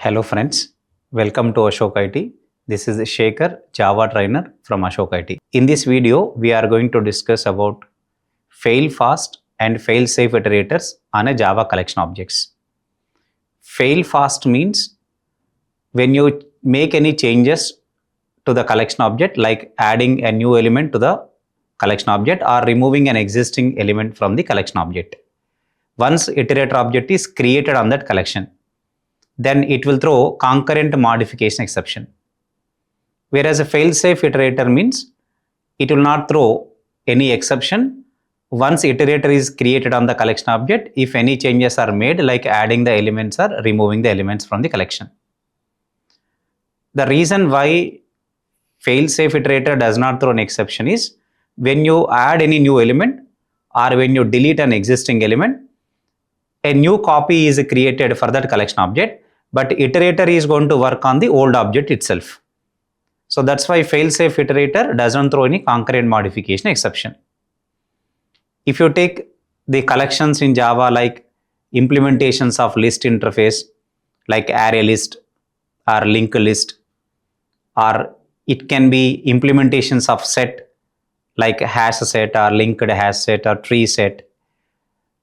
Hello friends, welcome to Ashok IT. This is Shekhar, Java trainer from Ashok IT. In this video, we are going to discuss about fail fast and fail safe iterators on a Java collection objects. Fail fast means when you make any changes to the collection object, like adding a new element to the collection object or removing an existing element from the collection object. Once iterator object is created on that collection, then it will throw concurrent modification exception. Whereas a fail-safe iterator means it will not throw any exception once iterator is created on the collection object if any changes are made, like adding the elements or removing the elements from the collection. The reason why fail-safe iterator does not throw an exception is when you add any new element or when you delete an existing element, a new copy is created for that collection object, but iterator is going to work on the old object itself. So that's why fail-safe iterator doesn't throw any concurrent modification exception. If you take the collections in Java like implementations of list interface like ArrayList or linked list, or it can be implementations of set like HashSet or linked HashSet or tree set.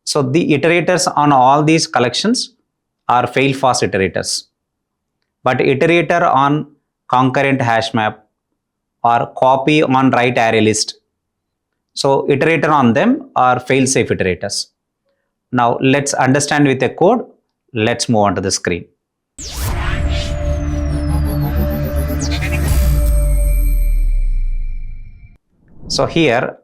So the iterators on all these collections are fail fast iterators, but iterator on concurrent HashMap or copy on write ArrayList, so iterator on them are fail safe iterators. Now let's understand with a code. Let's move on to the screen. So here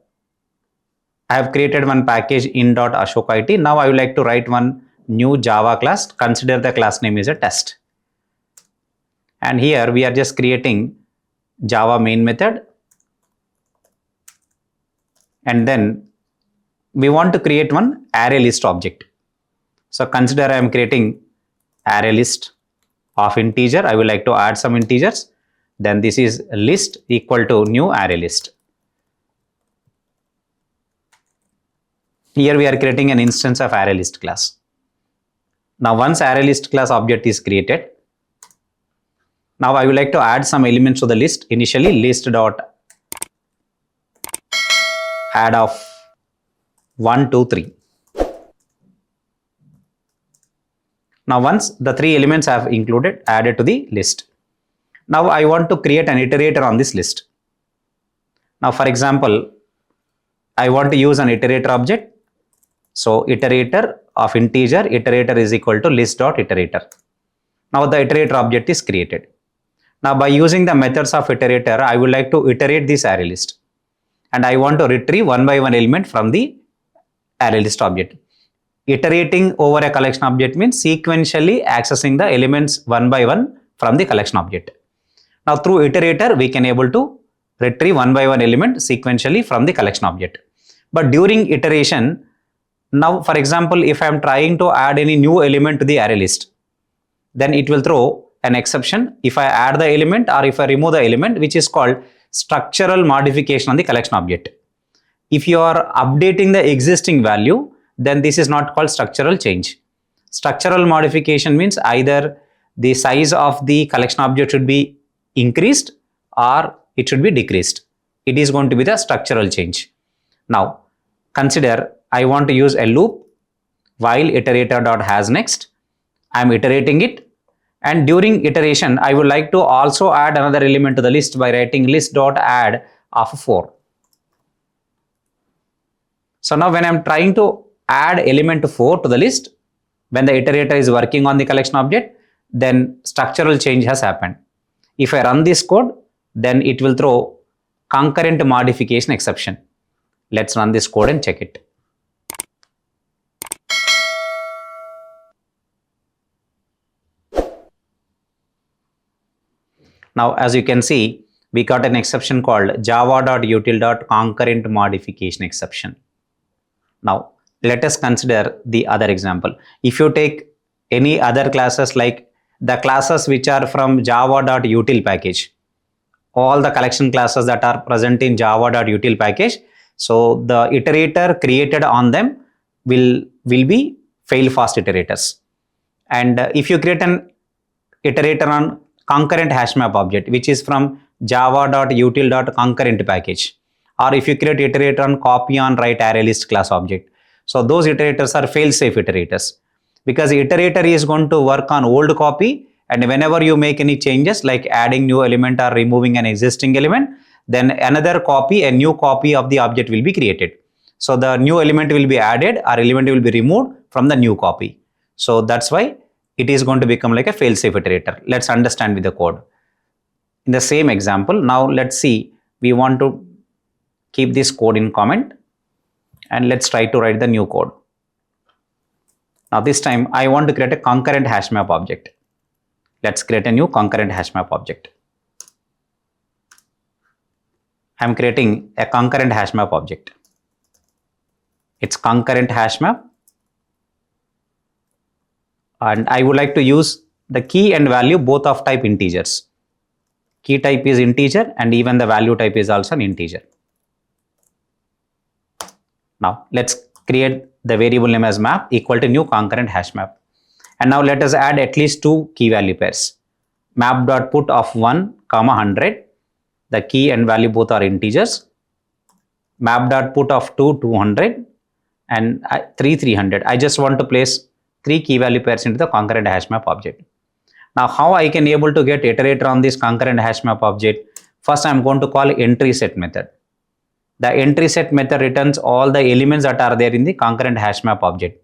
I have created one package in.AshokIT. Now I would like to write one new Java class. Consider the class name is a test. And here we are just creating Java main method. And then we want to create one ArrayList object. So consider I am creating ArrayList of integer. I would like to add some integers. Then this is list equal to new ArrayList. Here we are creating an instance of ArrayList class. Now once ArrayList class object is created, now I would like to add some elements to the list. Initially list.add of 1, 2, 3. Now once the 3 elements have added to the list, now I want to create an iterator on this list. Now for example, I want to use an iterator object. So iterator of integer, iterator is equal to list.iterator. Now the iterator object is created. Now by using the methods of iterator, I would like to iterate this ArrayList. And I want to retrieve one by one element from the ArrayList object. Iterating over a collection object means sequentially accessing the elements one by one from the collection object. Now through iterator, we can able to retrieve one by one element sequentially from the collection object. But during iteration, now for example, if I am trying to add any new element to the ArrayList, then it will throw an exception if I add the element or if I remove the element, which is called structural modification on the collection object. If you are updating the existing value, then this is not called structural change. Structural modification means either the size of the collection object should be increased or it should be decreased. It is going to be the structural change. Now consider I want to use a loop while iterator.hasNext. I am iterating it, and during iteration I would like to also add another element to the list by writing list.add of 4. So now when I am trying to add element 4 to the list, when the iterator is working on the collection object, then structural change has happened. If I run this code, then it will throw concurrent modification exception. Let's run this code and check it. Now as you can see, we got an exception called java.util.concurrentModificationException. Now let us consider the other example. If you take any other classes like the classes which are from java.util package, all the collection classes that are present in java.util package, so the iterator created on them will be fail fast iterators. And if you create an iterator on concurrent HashMap object, which is from java.util.concurrent package. Or if you create iterator on copy on write ArrayList class object. So those iterators are fail-safe iterators, because iterator is going to work on old copy, and whenever you make any changes like adding new element or removing an existing element, then another copy, a new copy of the object will be created. So the new element will be added or element will be removed from the new copy. So that's why it is going to become like a fail-safe iterator. Let's understand with the code. In the same example, now let's see, we want to keep this code in comment and let's try to write the new code. Now this time I want to create a concurrent HashMap object. Let's create a new concurrent HashMap object. I'm creating a concurrent HashMap object. It's concurrent HashMap, and I would like to use the key and value both of type integers. Key type is integer and even the value type is also an integer. Now let's create the variable name as map equal to new concurrent HashMap. And now let us add at least two key value pairs. Map.put of 1, 100. The key and value both are integers. Map.put of 2, 200. And 3, 300. I just want to place 3 key value pairs into the concurrent HashMap object. Now how I can able to get iterator on this concurrent HashMap object? First I am going to call entry set method. The entry set method returns all the elements that are there in the concurrent HashMap object.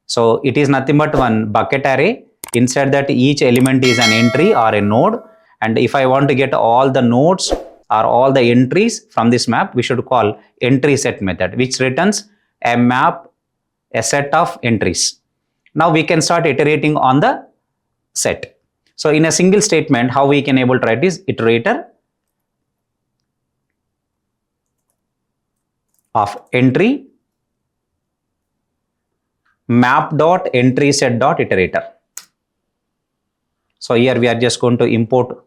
So it is nothing but one bucket array. Inside that each element is an entry or a node. And if I want to get all the nodes or all the entries from this map, we should call entry set method, which returns a map, a set of entries. Now we can start iterating on the set. So in a single statement, how we can able to write is iterator of entry map.entrySet.iterator. So here we are just going to import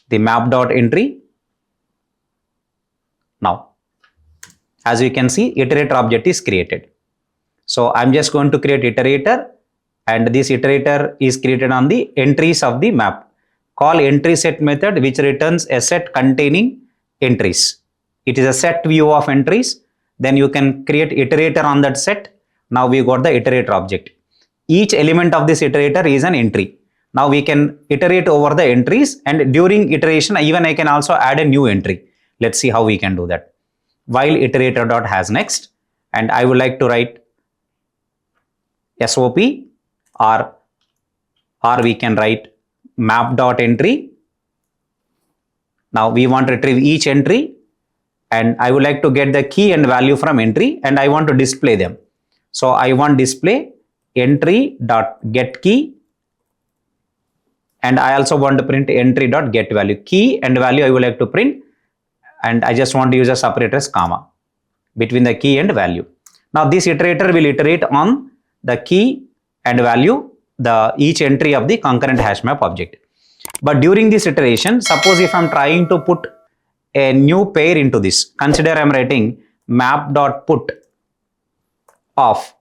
the map.entry. Now, as you can see, iterator object is created. So I'm just going to create iterator, and this iterator is created on the entries of the map. Call entry set method, which returns a set containing entries. It is a set view of entries. Then you can create iterator on that set. Now we got the iterator object. Each element of this iterator is an entry. Now we can iterate over the entries, and during iteration even I can also add a new entry. Let's see how we can do that. While iterator.hasNext, and I would like to write SOP, or we can write map.entry. Now we want to retrieve each entry, and I would like to get the key and value from entry, and I want to display them. So I want display entry.getKey, and I also want to print entry.getValue. Key and value I would like to print, and I just want to use a separator as comma between the key and value. Now this iterator will iterate on the key and value, the each entry of the concurrent HashMap object. But during this iteration, suppose if I am trying to put a new pair into this, consider I am writing map.put of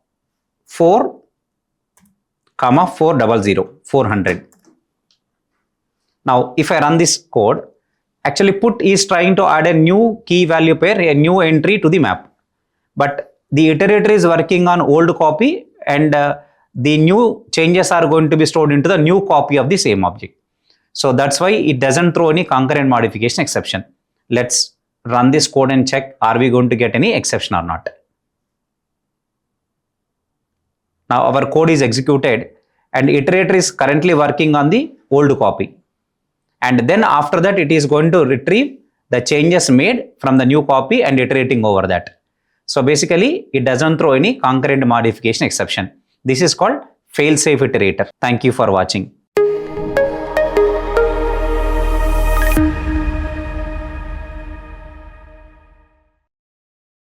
4, 400, 400. Now if I run this code, actually put is trying to add a new key value pair, a new entry to the map. But the iterator is working on old copy, and the new changes are going to be stored into the new copy of the same object. So that's why it doesn't throw any concurrent modification exception. Let's run this code and check, are we going to get any exception or not. Now our code is executed, and iterator is currently working on the old copy. And then after that, it is going to retrieve the changes made from the new copy and iterating over that. So basically, it doesn't throw any concurrent modification exception. This is called fail-safe iterator. Thank you for watching.